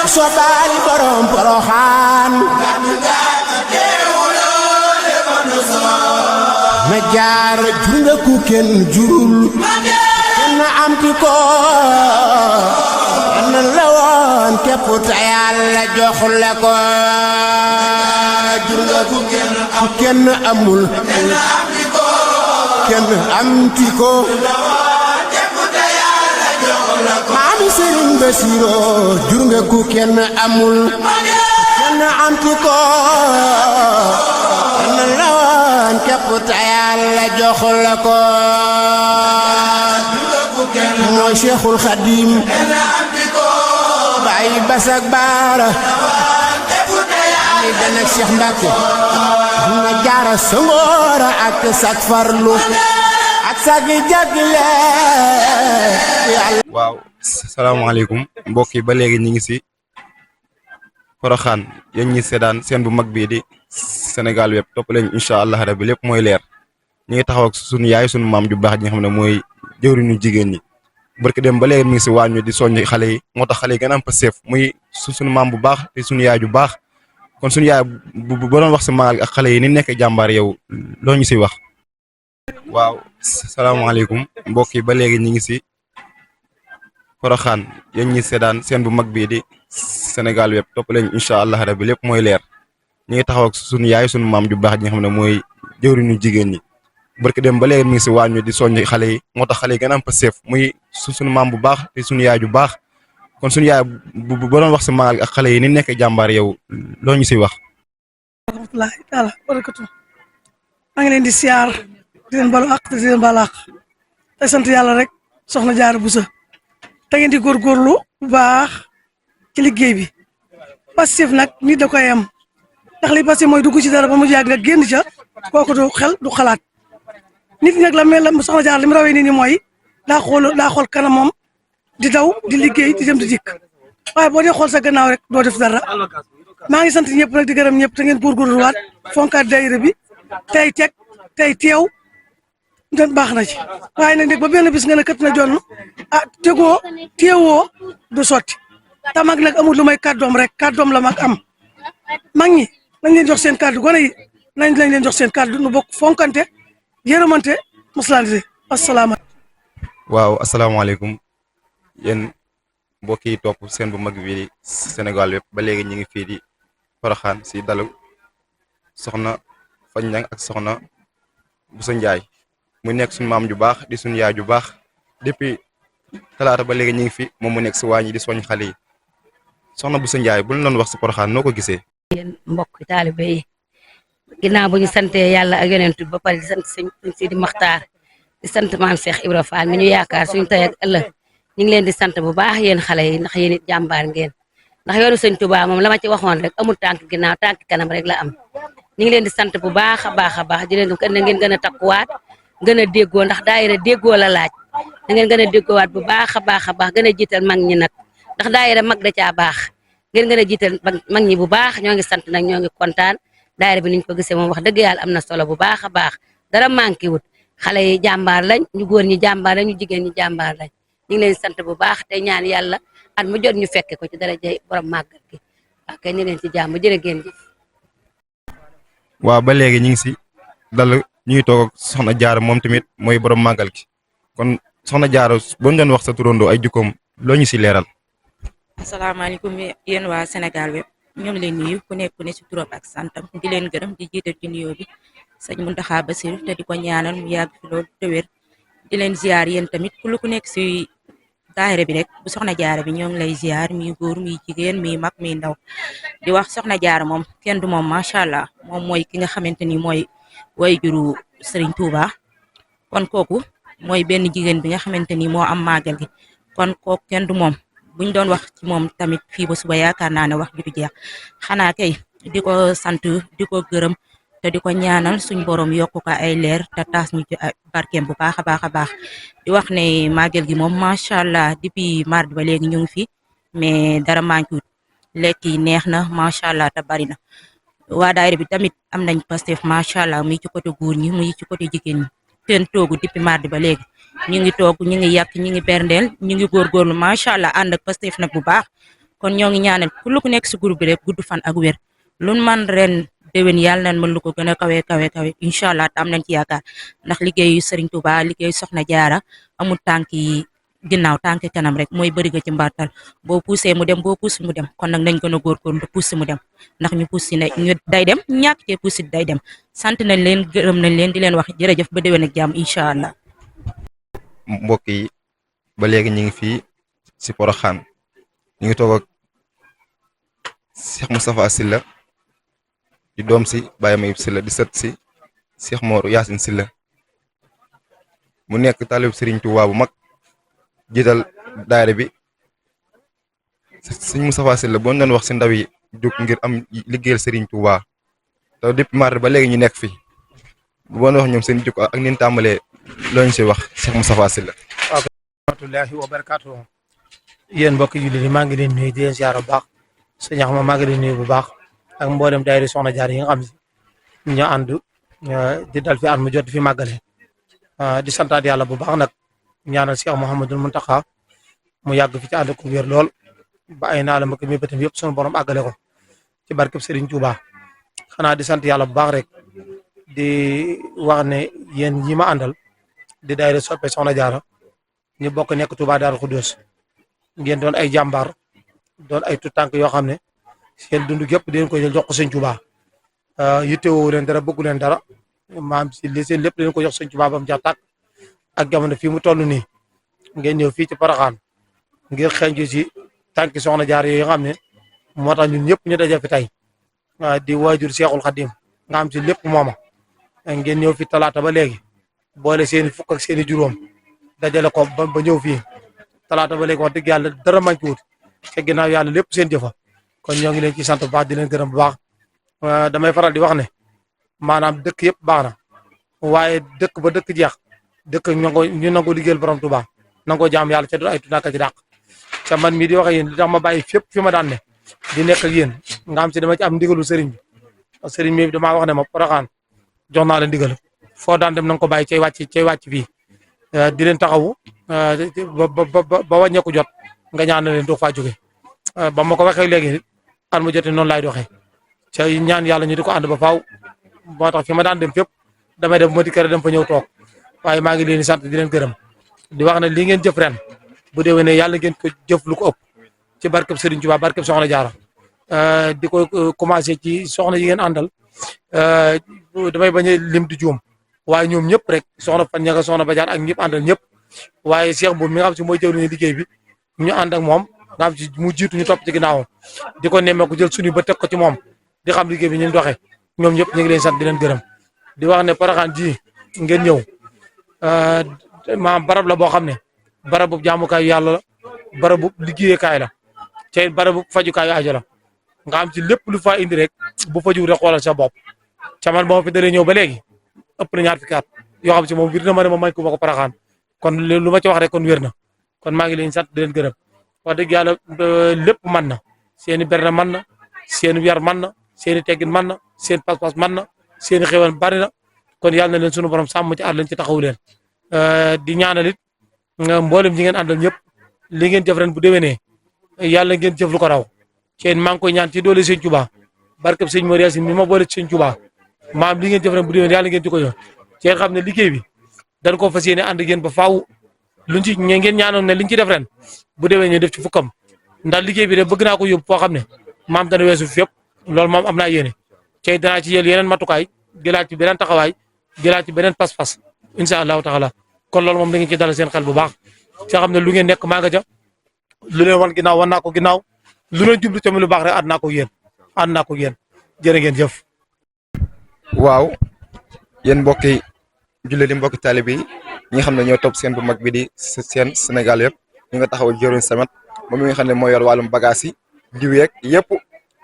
sobaay borom Poroxaan ma jaar jur nga ku kenn jurul kenn am ti ko kenn la woon képp te Yàlla jox la ko jur nga ku kenn amul kenn am ti ko maami Sëriñ Basiru jur nga ku kenn amul kenn am ti ko kenn la woon képp te Yàlla jox la ko mooy Cheikhul Khadim Baay Basak Baara ni danak Cheikh Mbacke na jaara sangoora ak sak farlu ak sak jagle waaw salaamaaleykum mbokk yi ba léegi ñi ngi ci Porokhane yéen ñi seedaan seen bu mag bii di Sénégal Web topp leen incha allah rabbi lépp mooy leer ñi ngi taxaw ak sunu yaay sunu maam ju baax ji nga xam ne mooy jëwriñu jigéen ñi barki dem ba léegi mi ngi ci wàññi di soññ xale yi moo tax xale yi gën a am pa seef muy sunu maam bu baax te sunu yaay ju baax kon sunu yaay bu doon wax ci magal ak xale yi ni nekk jàmbaar yow loo ñu ci wax. waaw salaamaaleykum mbokk yi ba léegi ñi ngi ci Porokhane yéen ñi seedaan seen bu mag bii di Sénégal Web topp leen incha allah rabbi lépp mooy leer ñi ngi taxaw ak sunu yaay sunu maam ju baax ji nga xam ne mooy jëwriñu jigéen ñi barki dem ba léegi mi ngi ci wàññi di soññ xale yi moo tax xale yi gën a am pa seef muy sunu maam bu baax te sunu yaay ju baax kon sunu yaay bu doon wax ci magal ak xale yi ni nekk jàmbaar yow loo ñu ci wax. rahmatullahi taala barakatu maa ngi leen di siyaar di leen balu àq te di leen balu àq te sant yàlla rek soxna Jaara Buso te ngeen di góorgóorlu bu baax ci liggéey bi passif nag nit da koy am ndax li passif mooy dugg ci dara ba mu yàgg nga génn ca kooku du xel du xalaat nit nag la mel la soxna Jaara li mu rawee nii ni mooy daa xool kanamam di daw di liggéey di dem di dikk waaye boo dee xool sa gannaaw rek doo def dara maa ngi sant ñëpp nag di gërëm ñëpp te ngeen góorgóorluwaat fonkaat daayira bi tey teg tey teew doon baax na ci waaye nag ba benn bis nga ne kët na jonn ah tegoo teewoo du sotti te mag nag amul lu may kàddoom rek kàddoom la mag am mag ñi nañ leen jox seen kàddu gone yi nañ leen jox seen kàddu nu bokk fonkante yërëmante moslante asalaamaaleykum. waaw asalaamaaleykum yéen mbokk yi topp seen bu mag bi di Sénégal Web ba léegi ñu ngi fii di Porokhane ci dalu soxna Fañ Ñang ak soxna Busa Njaay mu nekk suñu maam ju baax di suñu yaay ju baax depuis talaata ba léegi ñu ngi fi moom mu nekk ci waañ yi di soñ xale yi soxna Busa Njaay bu ñu doon wax ci Porokhane noo ko gisee. yéen mbokk taalibe yi ginnaaw bu ñu santee yàlla ak yonent ba pare di sant sëñ Sidi Maxtaar di sant maam Cheikh Ibra Fall mi ñu yaakaar suñu tey ak ëllëg ñu ngi leen di sant bu baax yéen xale yi ndax yéen it jàmbaar ngeen ndax yoonu sëñ Touba moom la ma ci waxoon rek amul tànk ginnaaw tànk kanam rek la am ñu ngi leen di sant bu baax a baax di leen gën a ngeen gën a takkuwaat gën a déggoo ndax daayira déggoo la laaj da ngeen gën a déggoowaat bu baax a baax gën a jiital mag ñi nag ndax daayira mag da caa baax ngeen gën a jiital mag ñi bu baax ñoo ngi sant nag ñoo ngi kontaan daayira bi niñ ko gisee moom wax dëgg yàlla am na solo bu baax a baax dara manqué wut xale yi jàmbaar lañ ñu góor ñi jàmbaar lañ ñu jigéen ñi jàmbaar lañ ñu ngi leen sant bu baax te ñaan yàlla at mu jot ñu fekke ko ci daraja borom màggal gi ak ñu leen ci jàmm jërë ngeen jëf. waaw ba léegi ñu ngi ci dal ñuy toog ak soxna Jaara moom tamit mooy borom màggal gi kon soxna Jaara boo ñu doon wax sa turandoo ay jukkoom loo ñu ci leeral. asalaamaaleykum yéen waa Sénégal Web ñoo ngi leen nuyu ku nekk ne ci turam ak santam di leen gërëm di jiital ci nuyoo bi sëñ Muntaxa Basiru te di ko ñaanal mu yàgg fi loolu te wér di leen ziar yéen tamit ku nekk ci daayira bi rek bu soxna Jaara bi ñoo ngi lay ziar muy góor muy jigéen muy mag muy ndaw di wax soxna Jaara moom kenn du moom macha allah moom mooy ki nga xamante ni mooy wayjuru Serigne Touba kon kooku mooy benn jigéen bi nga xamante ni moo am màggal gi kon kooku kenn du moom buñ doon wax ci moom tamit fii ba suba yaakaar naa ne wax ju du jeex xanaa kay di ko sant di ko gërëm te di ko ñaanal suñ borom yokku ko ay leer te taas ñu ci barkeem bu baax a baax di wax ne màggal gi moom macha allah depuis mardi ba léegi ñu ngi fi mais dara manqué wut lekk yi neex na macha allah te bari na waa daayira bi tamit am nañ Pastef macha allah muy ci côté góor ñi muy ci côté jigéen ñi seen toogu depuis mardi ba léegi ñu ngi toog ñu ngi yàq ñu ngi berndeel ñu ngi góorgóorlu macha allah ànd ak Pastef nag bu baax kon ñoo ngi ñaanal ku nekk si groupe bi rek gudd fan ak wér lu man ren déwén yàlla nañ mën lu ko gën a kawe incha allah te am nañ ci yaakaar ndax liggéeyu Serigne Touba liggéeyu Soxna Jaara amul tànk yi ginnaaw tànk kanam rek mooy bëri nga ci mbartal boo poussé mu dem boo poussé mu dem kon nag nañ gën a góorgóorlu poussé mu dem ndax ñu poussé ne ñu day dem ñàkk cee poussé day dem sant nañ leen gërëm nañ leen di leen wax jërëjëf ba déwén ak jàmm incha allah. mbokk yi ba léegi ñu ngi fii si Porokhane ñu ngi toog ak Cheikh Moustapha Sylla di doom si Baye Mayib Sylla di sët si Cheikh Mor Yacine Sylla mu nekk taalib Serigne Touba bu mag jiital daayira bi Serigne Moustapha Sylla boo doon wax si ndaw yi jóg ngir am liggéeyal Serigne Touba te depuis mardi ba léegi ñu nekk fi bu doon wax ñoom seen jóg ak ni ñu tàmbalee loo ñu si wax Cheikh Moustapha Sylla. waaw rahmatullahi wa barakaatu yéen mbokk jullit yi maa ngi leen nuyu di leen ziar bu baax sëñ Axma maa ngi leen nuyu bu baax ak mboolem daayira Soxna Jaara yi nga xam ne ñoo ànd di dal fi at mu jot fi màggale di santaat yàlla bu baax nag ñaanal Cheikh Mouhamadul Mountakha mu yàgg fi ci ànd ko wér lool ba ay naa la ma ko mébétam yëpp sunu borom àggale ko ci barkeb Serigne Touba xanaa di sant yàlla bu baax rek di wax ne yéen ñi ma àndal di daayira soppe Soxna Jaara ñu bokk nekk Touba Darou Khoudoss ngeen doon ay jàmbaar doon ay tuutànk yoo xam ne seen dund gépp deen ko jël jox ko sëñ Touba yittewoo leen dara bëggu leen dara maam si li seen lépp deen ko jox sëñ Touba ba mu jax tàkk ak jamono fii mu toll nii ngeen ñëw fii ci Porokhane ngir xeeñ ci tànki Soxna Jaara yooyu nga xam ne moo tax ñun ñëpp ñu daje fi tey di waajur Seexul Xadim nga xam si lépp mooma ngeen ñëw fi talaata ba léegi boole seeni fukk ak seeni juróom dajale ko ba ñëw fii talaata ba léegi wax dëgg yàlla dara manqué wut te ginnaaw yàlla lépp seen jëfa kon ñoo ngi leen ci sant bu baax di leen gërëm bu baax damay faral di wax ne maanaam dëkk yëpp baax na waaye dëkk ba dëkk jeex dëkk ñu nangoo liggéeyal borom Tuubaa nangoo jaam yàlla ca du ay tunaaka ci dàq ca man mii di wax ak yéen li tax ma bàyyi fépp fi ma daan ne di nekk ak yéen nga xam si dama ci am ndigalu sëriñ bi sëriñ mi damaa wax ne ma Porokhane jox naa la ndigal foo daan dem na nga ko bàyyi cay wàcc fii di leen taxawu ba wàññeeku jot nga ñaan leen doog faa jóge ba ma ko waxee léegi at mu jotee noonu laay doxee ca ñaan yàlla ñu di ko ànd ba faaw moo tax fi ma daan dem fépp damay def ma di kër dem fa ñëw toog waaye maa ngi leen di sant di leen gërëm di wax ne li ngeen jëf ren bu déwénee yàlla ngeen ko jëf lu ko ëpp ci barkeb Serigne Touba barkeb Soxna Jaara di ko commencé ci soxna yi ngeen àndal damay bañ a lim di juum waaye ñoom ñëpp rek soxna fan ña nga soxna Badiane ak ñëpp àndal ñëpp waaye Cheikh boobu mi nga xam si mooy jëwriñu liggéey bi ñu ànd ak moom nga xam si mu jiitu ñu topp ci ginnaawam di ko nemmeeku jël suñu ba teg ko ci moom di xam liggéey bi ñu doxee ñoom ñëpp ñu ngi leen sant di leen gërëm di wax ne Porokhane ji ngeen ñëw maanaam barab la boo xam ne barabu jaamukaayu yàlla la barabu liggéeyukaay la te barabu fajukaayu aajo la nga xam si lépp lu fa indi rek bu faju rek xoolal sa bopp ca man ba ma fi dalee ñëw ba léegi ëpp na ñaar fukki at yoo xam si moom wir na ma ne ma mañ ko ma ko Porokhane kon lu ma ci wax rek kon wér na kon maa ngi leen sant di leen gërëm wax dëgg yàlla lépp mën na seeni berne mën na seeni yar mën na seeni teggin mën na seen pas-pas mën na seeni xéwal bari na kon yàlla na leen sunu borom sàmm ci aar leen ci taxawu leen di ñaanal it mboolem ñi ngeen àndal ñëpp li ngeen jëf ren bu déwénee yàlla ngeen jëf lu ko raw seen maa ngi koy ñaan ci doole sëñ Touba barkeb sëñ Mor Yaasin mi ma boole ci sëñ Touba maam li ngeen jëf ren bu déwénee yàlla ngeen ci ko yor seen xam ne liggéey bi dañ ko fas yéene ànd ngeen ba faaw luñ ci ngeen ñaanoon ne liñ ci def ren bu déwénee ñu def ci fukkam ndax liggéey bi de bëgg naa ko yóbbu foo xam ne maam dana weesu fépp loolu moom am naa yéene tey danaa ci yel yeneen matukaay jëlaat ci beneen taxawaay jëlaat ci beneen pas-pas incha allahu taala kon loolu moom da ngeen ci dalal seen xel bu baax ci xam ne lu ngeen nekk maa nga ja lu leen wan ginnaaw wan naa ko ginnaaw lu leen jublu tamit lu baax rek ànd naa ko yéen jërë ngeen jëf. waaw yéen mbokki jullit di mbokki taalibe yi ñi nga xam ne ñoo topp seen bu mag bi di seen Sénégal yëpp ñu nga taxaw jëruñ samat moom mi nga xam ne moo yor wàllum bagage yi jiw yeeg yëpp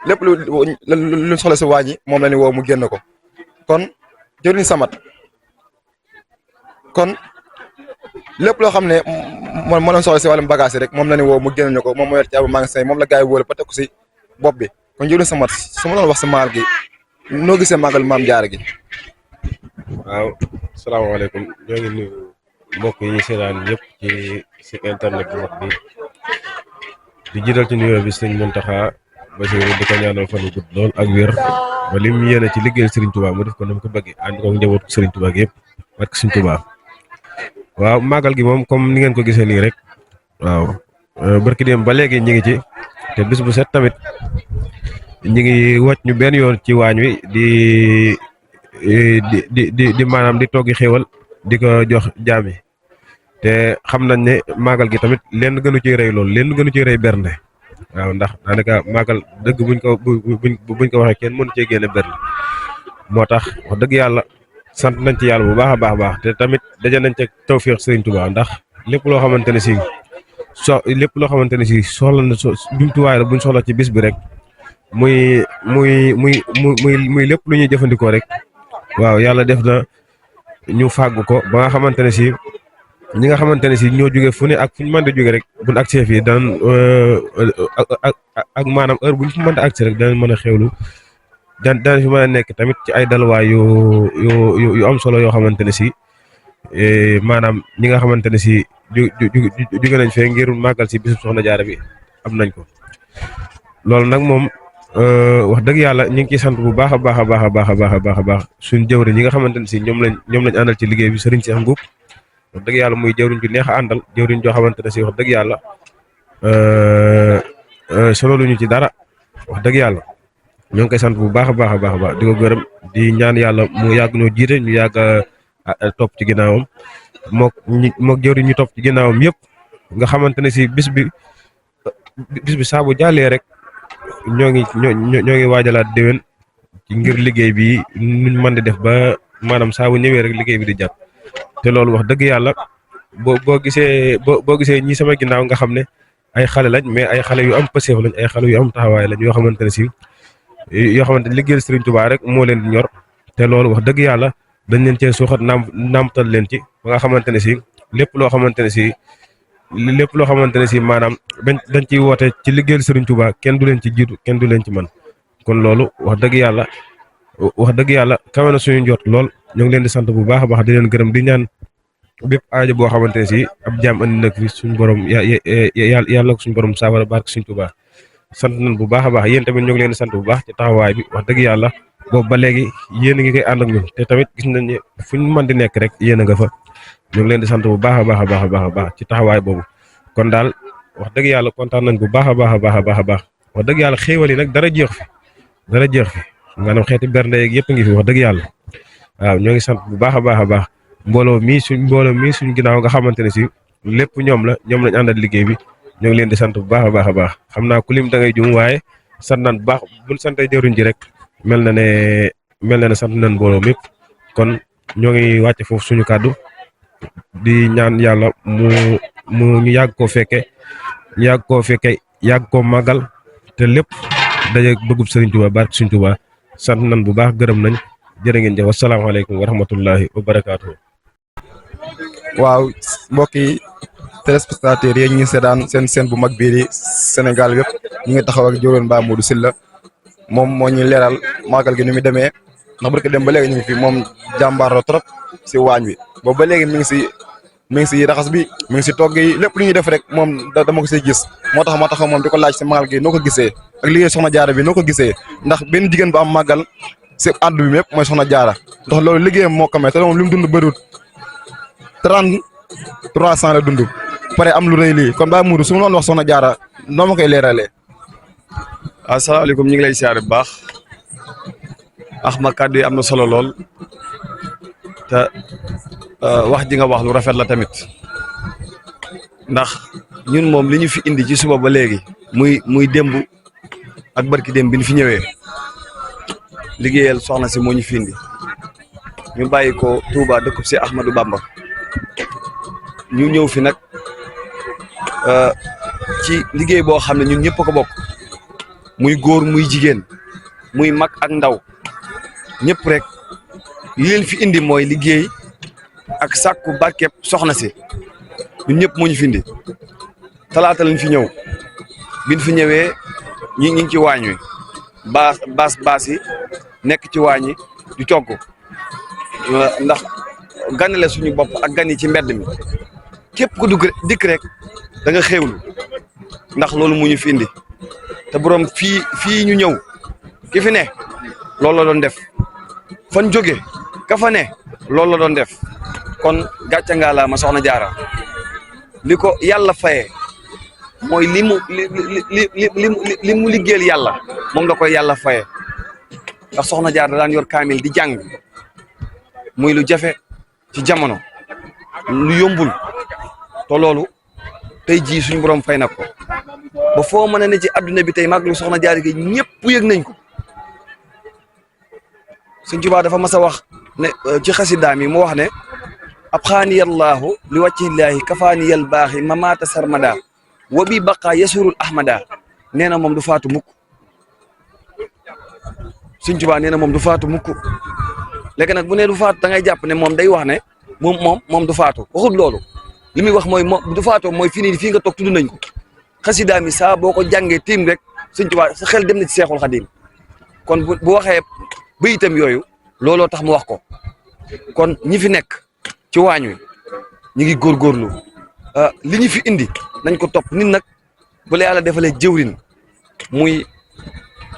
lépp lu soxla si waañ yi moom la ñu woo mu génn ko kon jëruñ samat kon lépp loo xam ne moo leen soxla si wàllum bagage yi rek moom la ñu woo mu génn ñu ko moom moo yor ci ab magasin moom la gars yi wóole ba teg ko si bopp bi kon jëruñ samat su ma doon wax si maal gi noo gisee màggal maam jaara gi. waaw salaamaaleykum ñoo ngi nuyu mbokk yi ñu seetaan yëpp ci internet bu mag bi di jiital ci nuyoo bi sëñ Mountakha Bassirou di ko ñaanal fan wu gudd lool ak wér ba lim yéene ci liggéeyal Serigne Touba mu def ko ni mu ko bëggee ànd ko njabootu Serigne Touba gi yëpp barke Serigne Touba. waaw màggal gi moom comme ni ngeen ko gisee nii rek waaw barki dem ba léegi ñu ngi ci te bis bu set tamit ñu ngi wàcc ñu benn yoon ci waañ wi di maanaam di toggi xéewal di ko jox jaam yi te xam nañ ne màggal gi tamit lenn gënu ciy rëy loolu lenn gënu ciy rëy bernde waaw ndax daanaka màggal dëgg buñ ko waxee kenn mënu cee génne bernde moo tax wax dëgg yàlla sant nañ ci yàlla bu baax a baax te tamit daje nañ ci tawfeex Serigne Touba ndax lépp loo xamante ne si soxla na jumtuwaay la buñ soxla ci bis bi rek muy lépp lu ñuy jëfandikoo rek waaw yàlla def na ñu fàggu ko ba nga xamante ne si ñi nga xamante ne si ñoo jóge fu ne ak fu ñu mën di jóge rek buñ agsee fii daan ak maanaam heure buñ fu mën di agsi rek danañ mën a xewlu daan fi mën a nekk tamit ci ay dalwaay yu am solo yoo xamante ne si maanaam ñi nga xamante ne si jóge nañ fee ngir màggal si bisu Soxna Jaara bi am nañ ko loolu nag moom wax dëgg yàlla ñu ngi ciy sant bu baax a baax suñ jëwriñ ñi nga xamante ne si ñoom lañ àndal ci liggéey bi Serigne Cheikh Mboup wax dëgg yàlla muy jëwriñ ju neex a àndal jëwriñ joo xamante ne si wax dëgg yàlla solo luñu ci dara wax dëgg yàlla ñoo ngi koy sant bu baax a baax di ko gërëm di ñaan yàlla mu yàgg ñoo jiite ñu yàgg a topp ci ginnaawam mook jëwriñ ñu topp ci ginnaawam yëpp nga xamante ne si bis bi saa bu jàllee rek ñoo ngi waajalaat déwén ci ngir liggéey bi nuñ mën di def ba maanaam saa bu ñëwee rek liggéey bi di jàpp te loolu wax dëgg yàlla boo gisee ñi sama ginnaaw nga xam ne ay xale lañ mais ay xale yu am pëseef lañ ay xale yu am taxawaay lañ yoo xamante ne si liggéeyal Serigne Touba rek moo leen di ñor te loolu wax dëgg yàlla dañ leen cee suuxat naamtal leen ci ba nga xamante ne si lépp loo xamante ne si maanaam dañ ciy woote ci liggéeyal Serigne Touba kenn du leen ci jiitu kenn du leen ci man kon loolu wax dëgg yàlla kawe na suñu njort lool ñoo ngi leen di sant bu baax a baax di leen gërëm di ñaan bépp aajo boo xamante ne si ab jaam andi nag fi suñu borom yàlla ko suñu borom saafara barke Serigne Touba sant nañ bu baax a baax yéen tamit ñoo ngi leen di sant bu baax ci taxawaay bi wax dëgg yàlla boobu ba léegi yéen a ngi koy ànd ak ñun te tamit gis nañ ne fu ñu mën di nekk rek yéen a nga fa ñoo ngi leen di sant bu baax a baax ci taxawaay boobu kon daal wax dëgg yàlla kontaan nañ bu baax a baax wax dëgg yàlla xéewal yi nag dara jeex fi maanaam xeeti bernde yeeg yëpp ngi fi wax dëgg yàlla waaw ñoo ngi sant bu baax a baax mbooloo mii suñ ginnaaw nga xamante ne si lépp ñoom lañ àndal liggéey bi ñoo ngi leen di sant bu baax a baax xam naa ku lim da ngay jum waaye sant nañ bu baax buñ santee jëruñ ji rek mel na ne sant nañ mbooloo mépp kon ñoo ngi wàcce foofu suñu kàddu di ñaan yàlla mu ñu yàgg koo fekke yàgg koo màggal te lépp daje bëggub Serigne Touba barke Serigne Touba sant nañ bu baax gërëm nañ jërë ngeen jëf wasalaamaaleykum wa rahmatullahi wa barakaatu. waaw mbokki téléspectateurs yi ñu seetaan seen bu mag bii di Sénégal yëpp ñu ngi taxaw ak jëwriñ Ba Modou Sylla moom moo ñuy leeral màggal gi ni muy demee ndax barke dem ba léegi ñu ngi fi moom jàmbaar la trop si waañ wi boobu ba léegi mi ngi si raxas bi mi ngi si togg yi lépp lu ñuy def rek moom dama ko siy gis moo tax ma taxaw moom di ko laaj si màggal gi noo ko gisee ak liggéey Soxna Jaara bi noo ko gisee ndax benn jigéen bu am màggal si àdduna bi mépp mooy Soxna Jaara ndax loolu liggéeyam moo ko may te moom li mu dund bëriwul 300 la dund pare am lu rëy lii kon Ba Modou su ma doon wax Soxna Jaara noo ma koy leeralee. asalaamaaleykum ñu ngi lay siyaare bu baax ma kàddu yi am na solo lool te wax ji nga wax lu rafet la tamit ndax ñun moom li ñu fi indi ci suba ba léegi muy démb ak barki démb bi ñu fi ñëwee liggéeyal soxna si moo ñu fi indi ñu bàyyi ko Touba dëkkub si Ahmadou Bamba ñu ñëw fi nag ci liggéey boo xam ne ñun ñëpp ko bokk muy góor muy jigéen muy mag ak ndaw ñëpp rek li leen fi indi mooy liggéey ak sàkku barkeb soxna si ñun ñëpp moo ñu fi indi talaata lañ fi ñëw biñ fi ñëwee ñi ngi ci waañ wi baas yi nekk ci waañ yi di togg ndax ganale suñu bopp ak gan yi ci mbedd mi képp ku dikk rek da nga xéewlu ndax loolu mu ñu fi indi te borom fii ñu ñëw ki fi ne loolu la doon def fan jóge ka fa ne loolu la doon def kon gàcce nga la ma soxna jaara li ko yàlla fayee mooy li mu liggéeyal yàlla moom la koy yàlla fayee ndax soxna jaara da daan yor kaamil di jàng muy lu jafe ci jamono lu yombul te loolu tey jii suñu borom fay na ko ba foo mën a ne ci adduna bi tey màggalu soxna jaara gi ñëpp yëg nañ ko Sëñ Tuubaa dafa mas a wax ne ci xasidaam yi mu wax ne ab xaaniyallaahu li wàccillaahi kafaaniyal baaxi mamaata sarmada wa bi baqa yasurul ahmada nee na moom du faatu mukk Sëñ Tuubaa nee na moom du faatu mukk léegi nag bu ne du faatu da ngay jàpp ne moom day wax ne moom du faatu waxut loolu li muy wax mooy moom du faatoo mooy fii nga toog tudd nañ ko xasidaam yi saa boo ko jàngee tiim rek Sëñ Tuubaa sa xel dem na ci Seexul Xadiim kon bu waxee bayitam yooyu looloo tax mu wax ko kon ñi fi nekk ci waañ wi ñu ngi góorgóorlu li ñu fi indi nañ ko topp nit nag bu la yàlla defalee jëwrin muy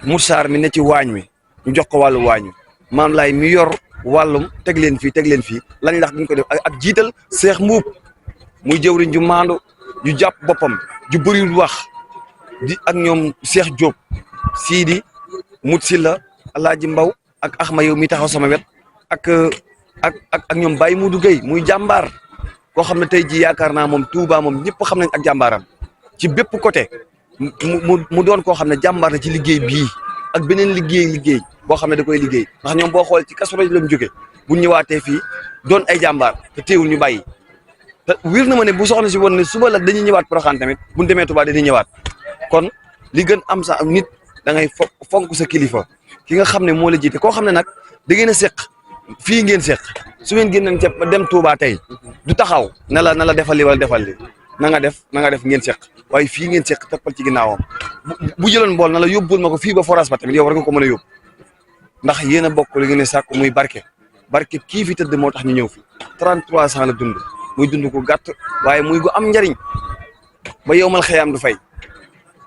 Moussa mi ne ci waañ wi ñu jox ko wàllu waañ wi maam laay mi yor wàllum teg leen fii lañ lax dañ ko def ak jiital Seex Mbuub muy jëwriñ ju maandu ju jàpp boppam ju bëriwul wax di ak ñoom Seex Jóob Siidi Mut Silla Alaaji Mbaw ak Axma yow mi taxaw sama wet ak ñoom Baye Modou Gueye muy jàmbaar koo xam ne tey ji yaakaar naa moom Touba moom ñëpp xam nañ ak jàmbaaram ci bépp côté mu doon koo xam ne jàmbaar la ci liggéey bii ak beneen liggéey boo xam ne da koy liggéey ndax ñoom boo xool ci Kazu Rajab la mu jóge bu ñëwaatee fii doon ay jàmbaar te teewul ñu bàyyi te wér na ma ne bu soxna si woon ne suba la dañuy ñëwaat Porokhane tamit bu ñu demee Touba dañuy ñëwaat kon li gën am sa nit da ngay fonk sa kilifa ki nga xam ne moo la jiite koo xam ne nag da ngeen a seq fii ngeen seq su ngeen génnoon ca dem Touba tey du taxaw na la defal li wala defal li na nga def ngeen seq waaye fii ngeen seq toppal ci ginnaawam bu jëloon mbool na la yóbbul ma ko fii ba forage ba tamit yow war nga ko mën a yóbbu ndax yéen a bokk li ngeen ne sàkk muy barke kii fi tëdd moo tax ñu ñëw fi 33 ans la dund muy dund ko gàtt waaye muy gu am njariñ ba yow mal xëyaam du fay ñu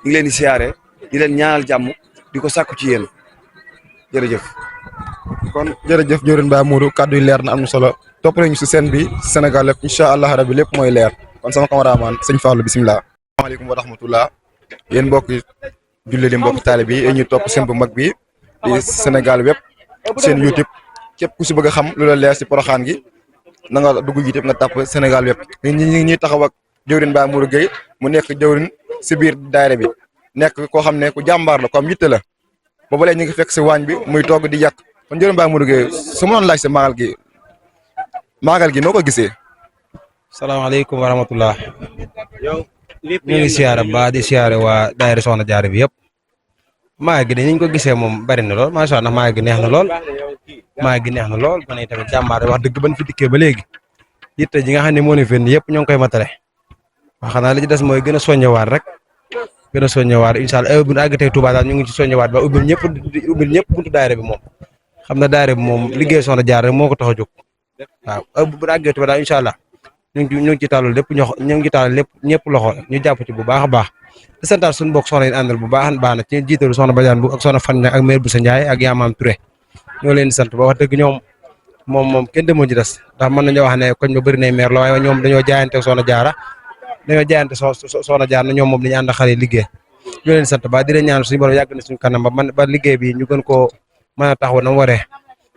ngi leen di siyaare di leen ñaanal jàmm di ko sàkku ci yéen jërëjëf. kon jërëjëf jëwriñ Baye Modou kàddu yi leer na am na solo topp nañu si scène bi Sénégal lépp incha allah rabi lépp mooy leer kon sama cameraman sëñ Fallou bisimilah. asalaamaaleykum wa rahmatullah yéen mbokki julli di mbokki taalibe yi ñu topp seen bu mag bi di Sénégal web seen YouTube képp ku si bëgg a xam lu la leer si Porokhane gi na nga dugg YouTube nga tàpp Sénégal web ñi taxaw ak jëwriñ Baye Modou Gueye mu nekk jëwriñ si biir daayira bi nekk koo xam ne ku jàmbaar la ko am yitte la boobu léegi ñu ngi fekk si waañ bi muy togg di yàq kon jërëm Baye Modou Gueye su ma doon laaj si maagal gi noo ko gisee. salaamaaleykum wa rahmatullah ñu ngi siyaare ba di siyaare waa daayira Soxna Jaara bi yëpp maagal gi de ni ñu ko gisee moom bari na lool macha allah maagal gi neex na lool ba ne tamit jàmbaar wax dëgg ban fi dikkee ba léegi yitte ji nga xam ne moo ne fenn yëpp ñoo ngi koy matale wax xanaa li ci des mooy gën a soññewaat rek gën a soññewaat incha allah bu ñu àggatee Touba daal ñu ngi ci soññewaat ba ubbil ñëpp buntu daayira bi moom xam na daayira bi moom liggéey Soxna Jaara moo ko tax a jóg waaw bu ñu àggatee Touba daal incha allah ñu ngi ci tàllal lépp ñu ngi tàllal lépp ñëpp loxo ñu jàpp ci bu baax a baax di santaat suñu mbokk soxna yi àndal bu baax na ci jiitalu soxna Badiane bu ak soxna Fan ak maire Boussa Ndiaye ak Yaamaam Touré ñoo leen di sant ba wax dëgg ñoom moom kenn demoo ci des ndax mën nañu wax ne koñ ba bëri nay maire la waaye ñoom dañoo jaayante Soxna Jaara Soxna Jaara na ñoom moom dañu ànd xale liggéey ñoo leen di sant ba di leen ñaan suñu borom yàgg na suñu kanam ba liggéey bi ñu gën koo mën a taxaw na mu waree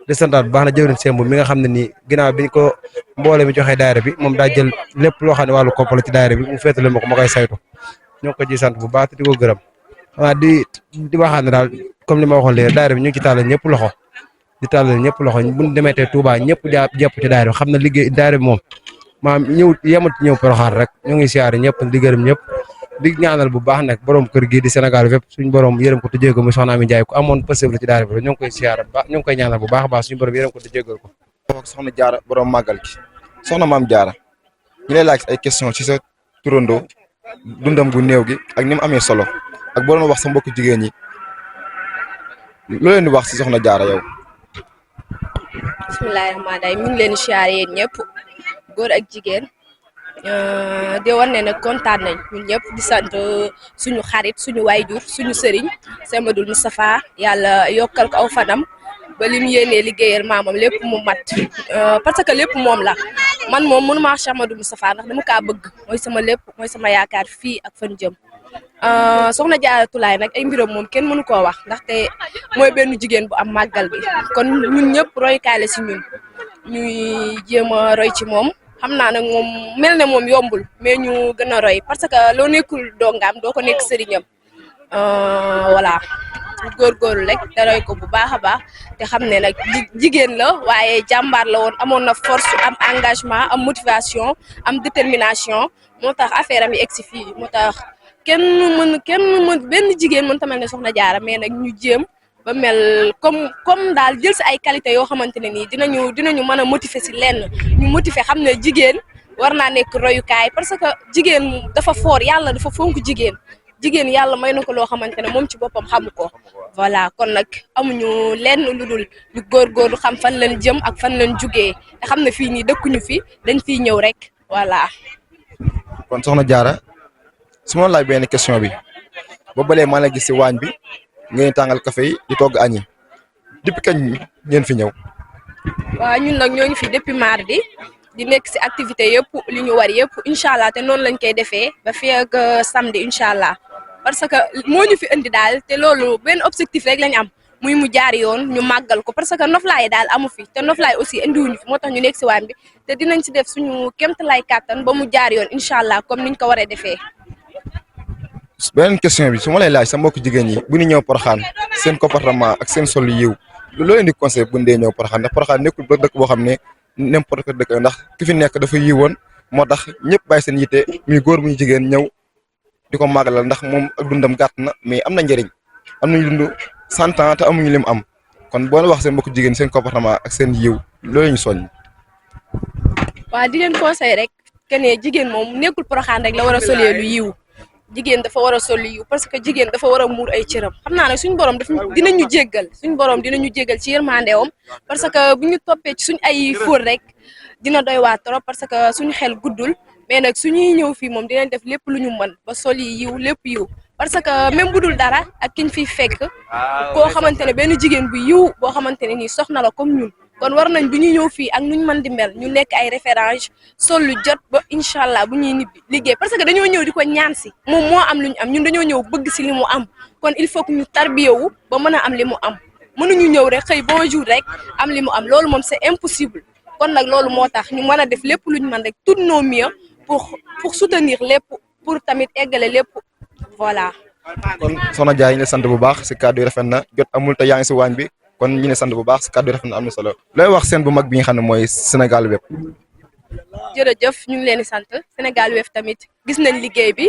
di santaat bu baax na jëwriñ Sembu mi nga xam ne nii ginnaaw bi ko mboole mi joxee daayira bi moom daa jël lépp loo xam ne wàllu koppala ci daayira bi mu féetale ma ko ma koy saytu ñoo ngi ko ciy sant bu baax te di ko gërëm waaw di waxaat ne daal comme li ma waxoon léegi daayira bi ñu ngi ci tàllal ñëpp loxo di tàllal ñëpp loxo bu ñu demee tey Touba ñëpp jàpp ci daayira bi xam na liggéey daayira bi moom maam yemut ñëw Porokhane rek ñu ngi siyaare ñëpp di gërëm ñëpp di ñaanal bu baax nag borom kër gi di Sénégal fépp suñu borom yërëm ko te jéggal ko muy soxna Ami Ndiaye ku amoon pësëf la ci daara bi ñu ngi koy siyaare bu baax ñu ngi koy ñaanal bu baax a baax suñu borom yërëm ko te jéggal ko soxna Jaara borom màggal gi soxna maam Jaara ñu lay laaj ay question ci sa turandoo dundam gu néew gi ak ni mu amee solo ak boo doon wax sa mbokku jigéen ñi loo leen di wax si soxna Jaara yow. bismillahi rahmaani rahim ñu ngi leen di siyaare yéen ñëpp góor ak jigéen di wan ne nag kontaan nañ ñun ñëpp di sant suñu xarit suñu waayjur suñu sëriñ Sëñ Madul Moustapha yàlla yokkal ko aw fanam ba li mu yéenee liggéeyal maamam lépp mu mat parce que lépp moom la man moom mënu maa Cheikh Madul Moustapha ndax dama kaa bëgg mooy sama lépp mooy sama yaakaar fii ak fan jëm soxna Jaara Tulaay nag ay mbiram moom kenn mënu koo wax ndaxte mooy benn jigéen bu am màggal bi kon ñun ñëpp roykaay la si ñun ñuy jéem a roy ci moom xam naa nag moom mel ne moom yombul mais ñu gën a roy parce que loo nekkul dongaam doo ko nekk sëriñam voilà góorgóorlu rek te roy ko bu baax a baax te xam ne nag jigéen la waaye jàmbaar la woon amoon na force am engagement am motivation am détermination moo tax affaire am yi egg si fii moo tax kenn mën benn jigéen mën ta mel ne soxna Jaara mais nag ñu jéem ba mel comme daal jël si ay qualité yoo xamante ne nii dinañu mën a motiver si lenn ñu motiver xam ne jigéen war naa nekk royukaay parce que jigéen dafa foor yàlla dafa fonk jigéen yàlla may na ko loo xamante ne moom ci boppam xamu ko voilà kon nag amuñu lenn lu dul ñu góorgóorlu xam fan lañ jëm ak fan lañ jugee te xam ne fii nii dëkkuñu fi dañ fiy ñëw rek voilà. kon soxna Jaara su ma laaj benn question bi ba balee maa la gis si waañ bi ngeen tàngal café yi di togg añi depuis kañ ngeen fi ñëw. waaw ñun nag ñoo ngi fi depuis mardi di nekk si activité yëpp li ñu war yëpp incha allah te noonu lañ koy defee ba fii ak samedi incha allah parce que moo ñu fi indi daal te loolu benn objectif rek lañ am muy mu jaar yoon ñu màggal ko parce que noflaay daal amu fi te noflaay aussi indiwuñu fi moo tax ñu nekk si waañ bi te dinañ si def suñu kéemtalaay kàttan ba mu jaar yoon incha allah comme niñ ko waree defee. beneen question bi su ma lay laaj sa mbokk jigéen ñi bu ñu ñëw Porokhane seen comportement ak seen sol yiw loo leen di conseil bu ñu dee ñëw Porokhane ndax Porokhane nekkul dëkk boo xam ne n'importe quel dëkk ndax ki fi nekk dafa yiwoon moo tax ñëpp bàyyi seen yitte muy góor muy jigéen ñëw di ko màggalal ndax moom ak dundam gàtt na mais am na njëriñ am nañu dund 100 ans te amuñu lim am kon boo wax seen mbokk jigéen seen comportement ak seen yiw loolu ñu soññ. waaw di leen conseil rek que ne jigéen moom nekkul Porokhane rek la war a solee lu yiw jigéen dafa war a sol lu yiw parce que jigéen dafa war a muur ay cëram xam naa ne suñu borom dinañu jéggal ci yërmandeewam parce que bu ñu toppee ci suñ ay fóor rek dina doy waa trop parce que suñu xel guddul mais nag suñuy ñëw fii moom dinañ def lépp lu ñu mën ba sol yi yiw lépp yiw parce que même bu dul dara ak kiñ fiy fekk koo xamante ne benn jigéen bu yiw boo xamante ne nii soxna la comme ñun kon war nañ bu ñuy ñëw fii ak nuñ mën di mel ñu nekk ay référence sol lu jot ba incha allah bu ñuy nibbi liggéey parce que dañoo ñëw di ko ñaan si moom moo am lu ñu am ñun dañoo ñëw bëgg si li mu am kon il faut que ñu tarbiyewu ba mën a am li mu am mënuñu ñëw rek xëy bonjour rek am li mu am loolu moom c'est impossible kon nag loolu moo tax ñu mën a def lépp lu ñu mën rek tout nos mieux pour soutenir lépp pour tamit eggale lépp voilà. kon soxna Dia ñu ngi sant bu baax si kàddu yi rafet na jot amul te yaa ngi si waañ bi kon ñu ngi sant bu baax si kàddu yi rafet na am na solo looy wax seen bu mag bi nga xam ne mooy Sénégal Web. jërëjëf ñu ngi leen di sant Sénégal Web tamit gis nañ liggéey bi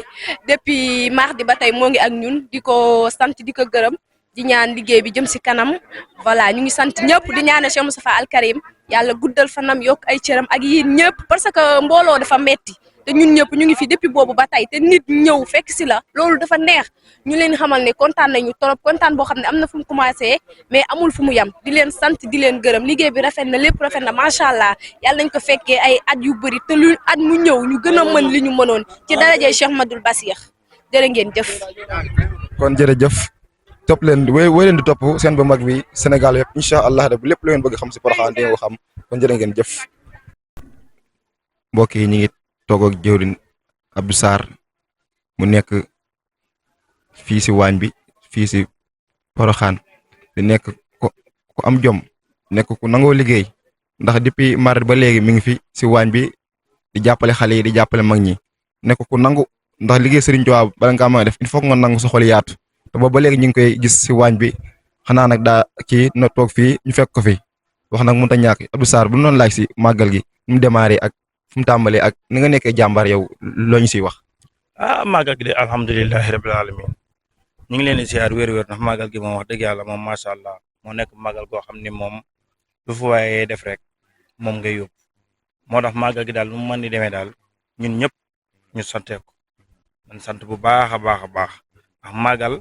depuis mardi ba tey moo ngi ak ñun di ko sant di ko gërëm di ñaan liggéey bi jëm si kanam voilà ñu ngi sant ñëpp di ñaanal Cheikh Moustapha Al Karim yàlla guddal fanam yokk ay cëram ak yéen ñëpp parce que mbooloo dafa metti te ñun ñëpp ñu ngi fi depuis boobu ba tey te nit ñëw fekk si la loolu dafa neex ñu leen xamal ne kontaan nañu trop kontaan boo xam ne am na fu mu commencé mais amul fu mu yem di leen sant di leen gërëm liggéey bi rafet na lépp rafet na macha allah yàlla nañ ko fekkee ay at yu bëri te lu at mu ñëw ñu gën a mën li ñu mënoon ci darajay Cheikh Madul Basir jërë ngeen jëf. kon jërëjëf topp leen wéy leen di topp seen bu mag bi Sénégal Web incha allah rabbi lépp lu ngeen bëgg xam si Porokhane di nga ko xam kon jërë ngeen jëf. mbokk yi ñu ngi toog ak jëwriñ Abdou Sarr mu nekk fii si waañ bi fii si Porokhane di nekk ku am jom nekk ku nangoo liggéey ndax depuis mardi ba léegi mi ngi fi si waañ bi di jàppale xale yi di jàppale mag ñi nekk ku nangu ndax liggéey Serigne Touba bala nga mën a def il faut nga nangu sa xol yaatu te boobu ba léegi ñu ngi koy gis si waañ bi xanaa nag daa kii na toog fii ñu fekk ko fi wax nag mënut a ñàkk Abdou Sarr bu noonu laaj si màggal gi mu démarré ak fu mu tàmbalee ak ni nga nekkee jàmbaar yow loo ñu siy wax. màggal gi de alhamdulilahi rabil alamin ñu ngi leen di ziar wér-wér ndax màggal gi moom wax dëgg yàlla moom macha allah moo nekk màggal goo xam ni moom lu fu waaye def rek moom ngay yóbbu moo tax màggal gi daal nu mu mën di demee daal ñun ñëpp ñu santee ko man sant bu baax a baax a baax ndax màggal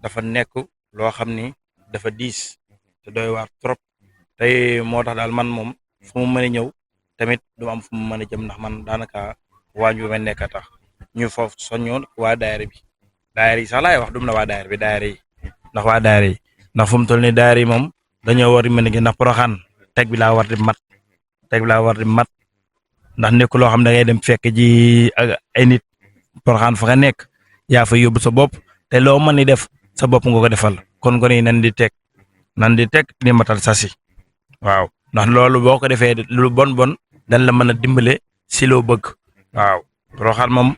dafa nekk loo xam ni dafa diis te doy waar trop tey moo tax daal man moom fu mu mën a ñëw tamit du am fu mu mën a jëm ndax man daanaka waañ bi ma nekk a tax ñu foofu soññoon waa daayira bi sax laay wax dum na waa daayira bi ndax waa daayira yi ndax fu mu toll nii daayira yi moom dañoo war di mën a ndax Porokhane teg bi laa war di mat ndax nekk loo xam ne da ngay dem fekk ji ak ay nit Porokhane fa nga nekk yaa fa yóbbu sa bopp te loo mën ni def sa bopp nga ko defal kon gone yi nan di teg di matal sasi waaw ndax loolu boo ko defee lu bon dañ la mën a dimbale si loo bëgg waaw Porokhane moom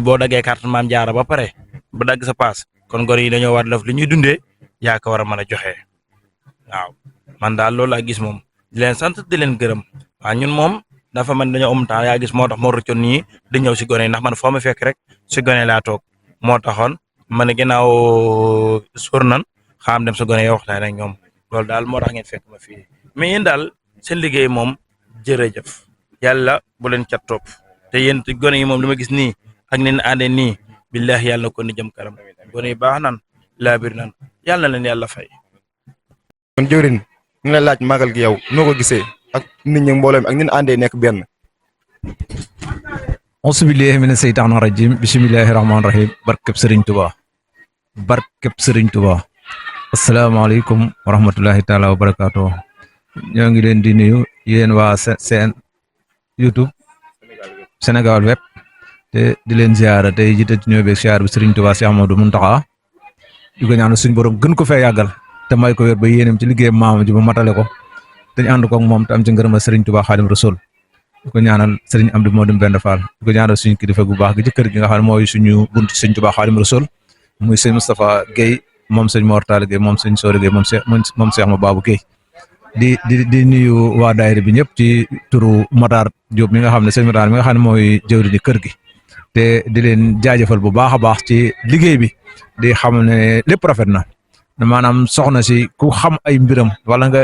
boo daggee carte Maam Jaara ba pare ba dagg sa paas kon gone yi dañoo war def li ñuy dundee yaa ko war a mën a joxe waaw man daal loolu laa gis moom di leen sant di leen gërëm waaw ñun moom dafa man dañoo am temps yaa gis moo tax moo rëccoon nii di ñëw si gone yi ndax man foo ma fekk rek si gone laa toog moo taxoon ma ne ginnaaw suur nan xam dem sa gone yi waxtaan ak ñoom loolu daal moo tax ngeen fekk ma fii mais yéen daal seen liggéey moom jërëjëf yàlla bu leen cat topp te yéen gone yi moom li ma gis nii ak ni ñu àndee nii billahi yàlla na ko ni jëm kanam gone yi baax nan laabir nan yàlla na leen yàlla fay. kon jëwrin ñu la laaj màggal gi yow noo ko gisee ak nit ñi mbooloo mi ak ni ñu àndee nekk benn. auzu billahi mina seytaani rajim bismillahi rahmaani rahim barkeb Sëriñ Tuba asalaamaaleykum wa rahmatullahi taala wa barakaatu ñoo ngi leen di nuyu yéen waa seen YouTube Sénégal web te di leen ziara tey jiite ci ñëw beeg ziar bi Sëriñ Tuba Cheikh Ahmadou Mountakha di ko ñaanal suñu borom gën ko fee yàggal te may ko wér ba yéenam ci liggéeyam maam ji ba matale ko te ñu ànd ko ak moom te am ci ngërëma Sëriñ Tuba Xaadim Rasul di ko ñaanal Sëriñ Amdi Modou Mbend Fall di ko ñaanal suñu kilifa gu baax gi ci kër gi nga xam ne mooy suñu buntu Sëriñ Tuba Xaadim Rasul muy sëñ Moustapha Guèye moom sëñ Mortale Guèye moom sëñ Sori Guèye moom Cheikh Ma Babou Guèye di nuyu waa daayira bi ñëpp ci turu Matar Diop mi nga xam ne sëñ Matar mi nga xam ne mooy jëwriñu kër gi te di leen jaajëfal bu baax a baax ci liggéey bi di xam ne lépp rafet na maanaam soxna si ku xam ay mbiram wala nga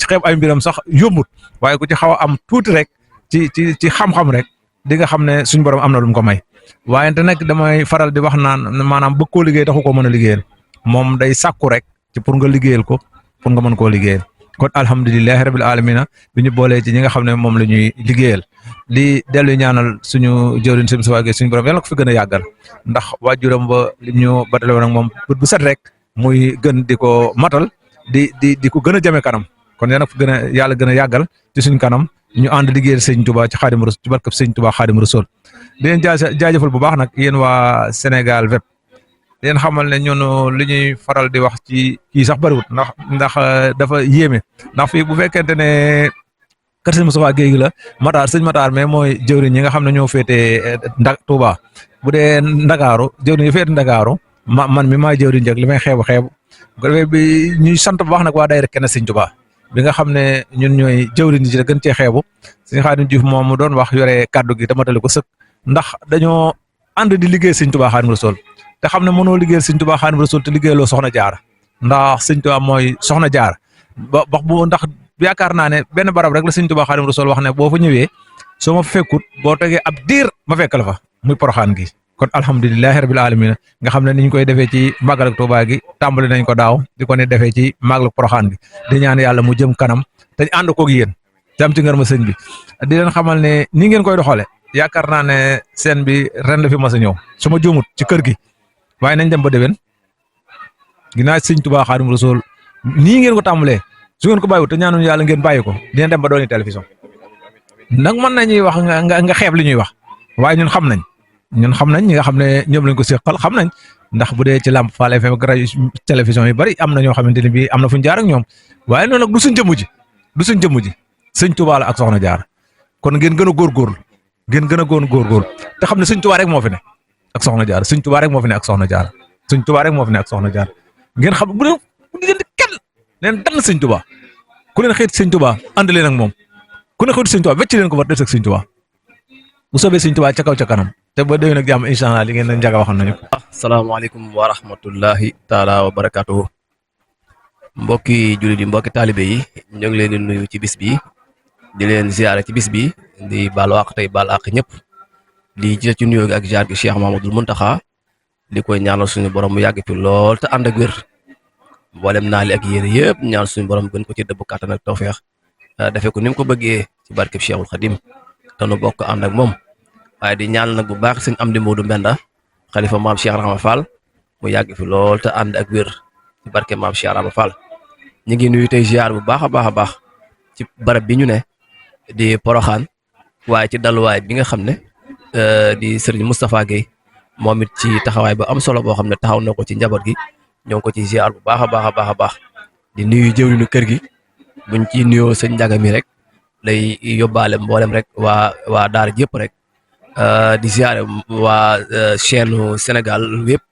xeeb ay mbiram sax yombut waaye ku ci xaw a am tuuti rek ci xam-xam rek di nga xam ne suñu borom am na lu mu ko may waaye te nag damay faral di wax naan maanaam bëgg koo liggéey taxu koo mën a liggéeyal moom day sàkku rek ci pour nga liggéeyal ko pour nga mën koo liggéeyal kon alhamdulilahi rabil alamina bi ñu boolee ci ñi nga xam ne moom la ñuy liggéeyal di dellu ñaanal suñu jëwriñ si Moustapha Guèye suñu borom yàlla ko fi gën a yàggal ndax waajuram ba lim ñu batale woon ak moom bët bu set rek muy gën di ko matal di ko gën a jame kanam kon yàlla fi gën a yàlla gën a yàggal ci suñ kanam ñu ànd liggéeyal sëñ Touba ci Xaadim Rasul ci barkab sëñ Touba Xaadim Rasul di leen jaajëfal bu baax nag yéen waa Sénégal web di leen xamal ne ñun li ñuy faral di wax ci kii sax bariwut ndax dafa yéeme ndax fii bu fekkente ne kër sëñ Moustapha Guèye la sëñ Matar mais mooy jëwriñ ñi nga xam ne ñoo féetee Touba bu dee Ndakaaru jëwriñ yi féete Ndakaaru man mi maa jëwriñ jëg li may xeebu bu defee bi ñuy sant bu baax nag waa daayira kenn sëñ Touba bi nga xam ne ñun ñooy jëwriñ ci gën cee xeebu sëñ Xaadim Diouf moom mu doon wax yore kàddu gi te matale ko sëkk ndax dañoo ànd di liggéey sëñ Touba Xaadim Rasul te xam ne mënoo liggéeyal sëñ Touba Xaadim Rasul te liggéeyaloo soxna Jaara ndax sëñ Touba mooy soxna Jaara ba wax bu ndax yaakaar naa ne benn barab rek la sëñ Touba Xaadim Rasul wax ne boo fa ñëwee soo ma fekkut boo tegee ab diir ma fekk la fa muy Porokhane gi kon alhamdulilahi rabil alamin nga xam ne ni ñu koy defee ci màggal ak Touba gi tàmbali nañ ko daaw di ko ne defee ci màggal ak Porokhane gi di ñaan yàlla mu jëm kanam te ànd koog yéen te am ci ngërëm sëñ bi di leen xamal ne ni ngeen koy doxale yaakaar naa ne seen bi ren la fi mas a ñëw su ma juumut ci kër gi waaye nañ dem ba déwén ginnaaw sëñ Touba Xaadim Rasul nii ngeen ko tàmbalee su ngeen ko bàyyiwut te ñaanuñu yàlla ngeen bàyyi ko dina dem ba dooni télévision nag mën nañuy wax nga xeeb li ñuy wax waaye ñun xam nañ ñi nga xam ne ñoom lañ ko seqal xam nañ ndax bu dee ci Lamp Fall FM ak rajo télévision yu bari am na ñoo xamante ne bii am na fu ñu jaar ak ñoom waaye noonu nag du suñ jëmm ji sëñ Touba la ak soxna Jaara kon ngeen gën a góorgóorlu te xam ne sëñ Touba rek moo fi ne ak soxna Jaara sëñ Touba rek moo fi ne ak soxna Jaara sëñ Touba rek moo fi ne ak soxna Jaara ngeen xam bu leen di kenn leen dann sëñ Touba ku leen xeet sëñ Touba ànd leen ak moom ku ne xeet sëñ Touba wecc leen ko war des ak sëñ Touba bu soobee sëñ Touba ca kaw ca kanam te ba déwén ak jàmm incha allah li ngeen njaga waxoon nañu ko. asalaamaaleykum wa rahmatullahi taala wa barakatuhu mbokki jullit yi mbokki taalibe yi ñoo ngi leen di nuyu ci bis bi di leen ziare ci bis bi di baalu àq tey baal àq ñëpp di jiite ci nuyoo gi ak ziar gi Cheikh Mamadou Mountakha di koy ñaanal suñu borom mu yàgg fi lool te ànd ak wér mboolem naali ak yéene yëpp ñaan suñu borom gën ko ci dëbb kàttan ak tawfeex defee ko ni mu ko bëggee ci barkeb Cheikhul Khadim te nu bokk ànd ak moom waaye di ñaan nag bu baax sëñ Amdi Modou Mbenda xalifa maam Cheikh Rahma Fall mu yàgg fi lool te ànd ak wér ci barke maam Cheikh Rahma Fall ñu ngi nuyu tey ziar bu baax a baax a baax ci barab bi ñu ne di Poroxaan waaye ci daluwaay bi nga xam ne di Serigne Moustapha Guèye moom it ci taxawaay bu am solo boo xam ne taxaw na ko ci njaboot gi ñoo ngi ko ci ziar bu baax a baax a baax a baax di nuyu jëwriñu kër gi buñ ci nuyoo sëñ Njaga mi rek lay yóbbaale mboolem rek waa daara jëpp rek di ziar waa chaîne Sénégal wépp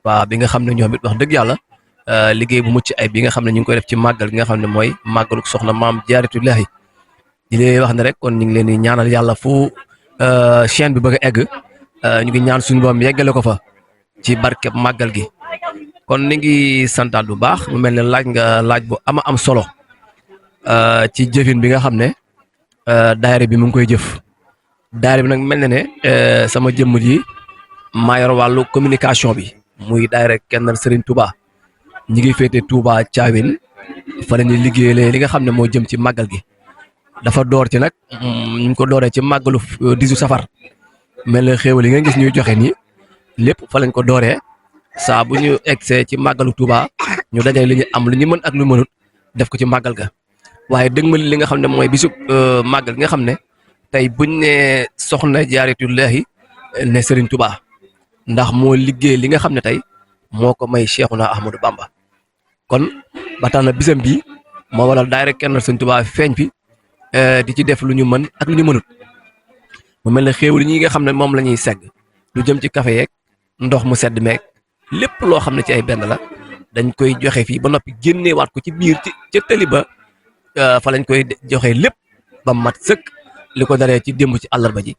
waa bi nga xam ne ñoom it wax dëgg yàlla liggéey bu mucc ay bi nga xam ne ñu ngi koy def ci màggal gi nga xam ne mooy màggalu soxna maam Jaaratullaahi di leen wax ne rek kon ñu ngi leen di ñaanal yàlla fu chaîne bi bëgg a egg ñu ngi ñaan suñu boom yeggale ko fa ci barkeb màggal gi kon ni ngi santaat bu baax mu mel ne laaj nga laaj bu ama am solo ci jëfin bi nga xam ne daayira bi mu ngi koy jëf daayira bi nag mel na ne sama jëmm ji maa yor wàllu communication bi muy daayira Kennal Serigne Touba ñi ngi féete Touba Thiawéne fa la ñuy liggéeyee li nga xam ne moo jëm ci màggal gi dafa door ci nag ñu ngi ko dooree ci màggalu 18 safar mel na xéewal yi nga gis ñuy joxe nii lépp fa lañ ko dooree saa bu ñu egsee ci màggalu Touba ñu dajale li ñu am lu ñu mën ak lu mënut def ko ci màggal ga waaye dëgmal li nga xam ne mooy bisub màggal gi nga xam ne tey buñ ne soxna Jaaratullaahi ne Serigne Touba ndax moo liggéey li nga xam ne tey moo ko may Cheikhouna Ahmadou Bamba kon ba tax na bisam bi moo waral daayira Kennal Serigne Touba feeñ fi di ci def lu ñu mën ak lu ñu mënut mu mel ne xéewal ñi nga xam ne moom la ñuy segg lu jëm ci café yeeg ndox mu sedd meeg lépp loo xam ne ci ay benn la dañ koy joxe fii ba noppi génneewaat ko ci biir ci ca tëli ba fa lañ koy joxe lépp ba mat sëkk li ko daree ci démb ci àllarba ji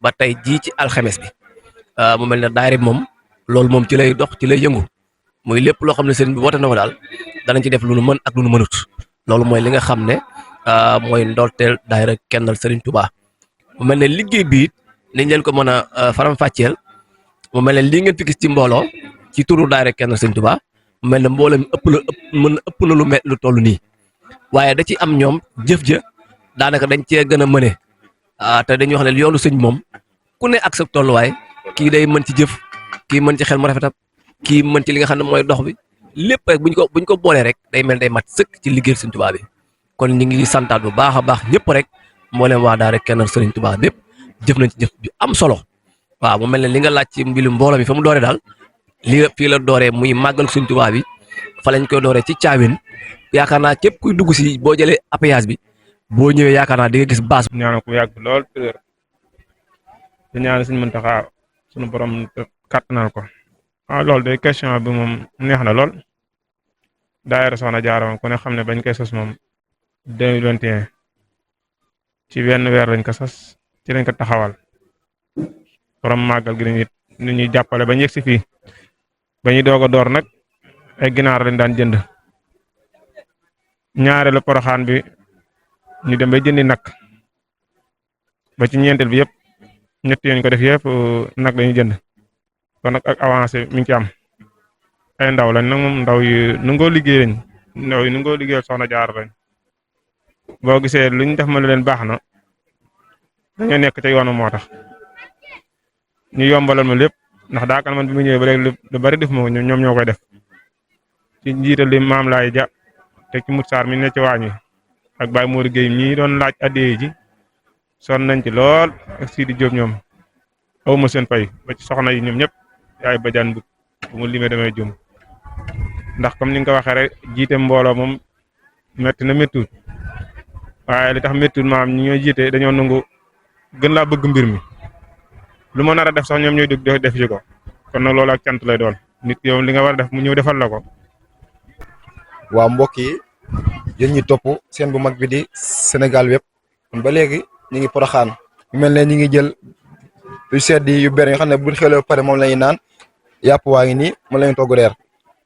ba tey jii ci alxames bi mu mel ne daayira bi moom loolu moom ci lay dox ci lay yëngu muy lépp loo xam ne sëriñ bi woote na ko daal danañ ci def lu nu mën ak lu nu mënut loolu mooy li nga xam ne mooy ndorteel daayira Kennal Serigne Touba mu mel ne liggéey bi it niñ leen ko mën a faram-fàcceel mu mel ne lii ngeen fi gis ci mbooloo ci turu daayira Kennal Serigne Touba mu mel ne mbooloo mi ëpp na lu mel lu toll nii waaye da ci am ñoom jëf ja daanaka dañ cee gën a mëne te dañuy wax ne yoonu sëñ moom ku ne ak sa tolluwaay kii day mën ci jëf kii mën ci xel mu rafetam kii mën ci li nga xam ne mooy dox bi lépp rek buñ ko boolee rek day mel day mat sëkk ci liggéey Serigne Touba bi kon ñu ngi santaat bu baax a baax ñëpp rek moo leen waa daara Kennal Serigne Touba bépp jëf nañ ci jëf ju am solo waaw mu mel ne li nga laaj ci mbilu mbooloo mi fa mu dooree daal li fii la dooree muy màggal Serigne Touba bi fa lañ koy dooree ci Thiawéne yaakaar naa képp kuy dugg si boo jëlee appayage bi boo ñëwee yaakaar naa di nga gis base. ñaanal ko yàgg lool te ñaanal suñu Muntaxa suñu borom kàttanal ko loolu de question bi moom neex na lool daayira Soxna Jaara moom ku ne xam ne bañ koy sos moom 2021 ci wenn weer lañ ko sos ci lañ ko taxawal borom màggal gi nit ñuy jàppale ba ñu yegg si fii ba ñuy doog a door nag ay ginaar lañ daan jënd ñaareelu Poroxaan bi ñu dem ba jëndi nag ba ci ñeenteel bi yëpp ñett yoon ko def yëpp nag lañuy jënd kon nag ak avancé mi ngi ci am ay ndaw lañ nag moom ndaw yu nu ngoo liggéey lañ ndaw yu nu ngoo liggéeyal Soxna Jaara lañ boo gisee luñ def ma leen baax na dañoo nekk ca yoonu moo tax ñu yombalal ma lépp ndax daakal man bi mu ñëwee ba léegi lu bari def ma ñoom ñoo koy def ci njiital li maam laay ja te ci Mut Saar mi ne ci waañ wi ak Baye Modou Guèye ñii doon laaj addee ji son nañ ci lool ak Sidi Diop ñoom aw ma seen fay ba ci soxna yi ñoom ñëpp yaay bajaan bu mu limee damay jum ndax comme ni nga ko waxee rek jiite mbooloo moom métti na méttuut waaye li tax méttuut maam ñi ñooy jiite dañoo nangu gën laa bëgg mbir mi lu ma nar a def sax ñoom ñooy dugg def ci ko kon nag loolu ak cant lay doon nit yow li nga war a def mu ñëw defal la ko. waa mbokk yi yéen ñi topp seen bu mag bi di Sénégal web kon ba léegi ñu ngi Poroxaan yu mel ne ñi ngi jël yu sedd yu ber yoo xam ne bu xewlee ba pare moom la ñuy naan yàpp waa ngi nii moom la ñu togg reer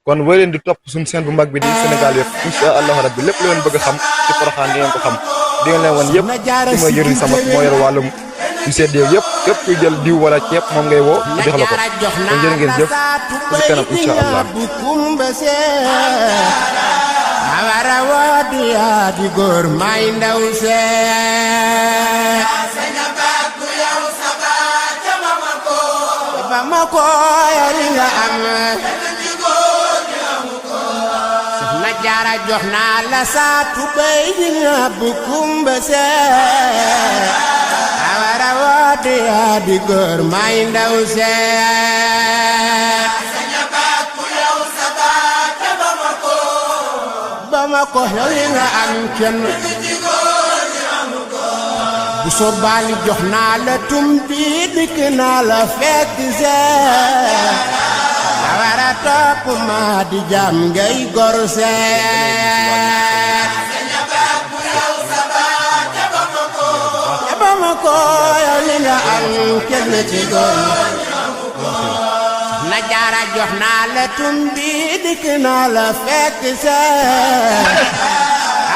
kon wooy leen di topp suñu seen bu mag bi di Sénégal web incha allahu rabbi lépp lu leen bëgg a xam ci Poroxaan di ngeen ko xam di ngeen leen wan yëpp ci mooy jëriñ sama moo yor wàllum yu seddee yëpp képp kuy jël diw wala ceeb moom ngay woo mu jox la ko kon jërë ngeen jëf ba si kanam incha allah. awara wodi adi góor may ndaw see ba ma ko yari nga am soxna jaara jox naa la saa tubéy di nga bu kumba see awara wodi adi góor may ndaw see bama ko yow nga am kenn bu soobali jox naa la tumbi dikk naa la fekk see awara topp ma di jam ngay gor see bama ko yow nga am kenn ci góor na jaara jox naa la tumbi dikk naa la fekk see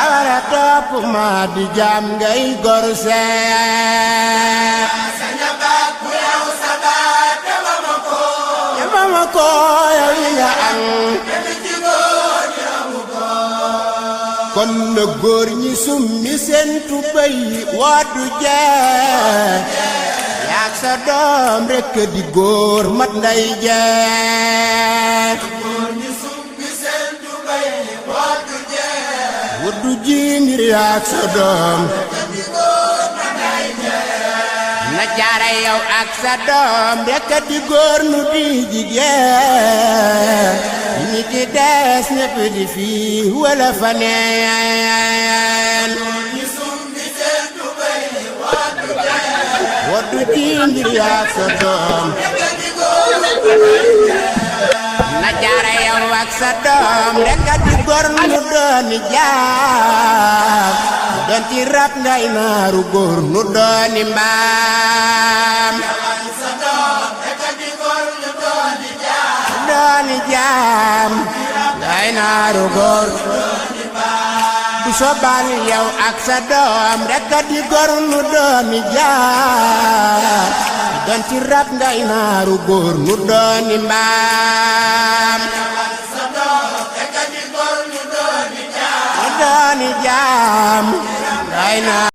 awara topp ma di jaam ngay gor see bama ko yow nga am kon na góor ñi summi seen tubéy woddu jee yaak sa doom rekk di góor mat nday jee woddu ji ngir yaak sa doom na jaara yow ak sa doom rekk di góor nu di jigéen ñi ci des ñépp di fii wala faneen woddu ji ngir yaak sa doom na jaara yow ak sa doom rekk di góor nu dooni jaam doon ci rab ngay naaru góor nu dooni mbaam dooni jaam ngay naaru góor bu soobal yow ak sa doom rekk di góor nu dooni jaam doon ci rab ngay naaru góor nu dooni mbaam dooni jaam ngay naaru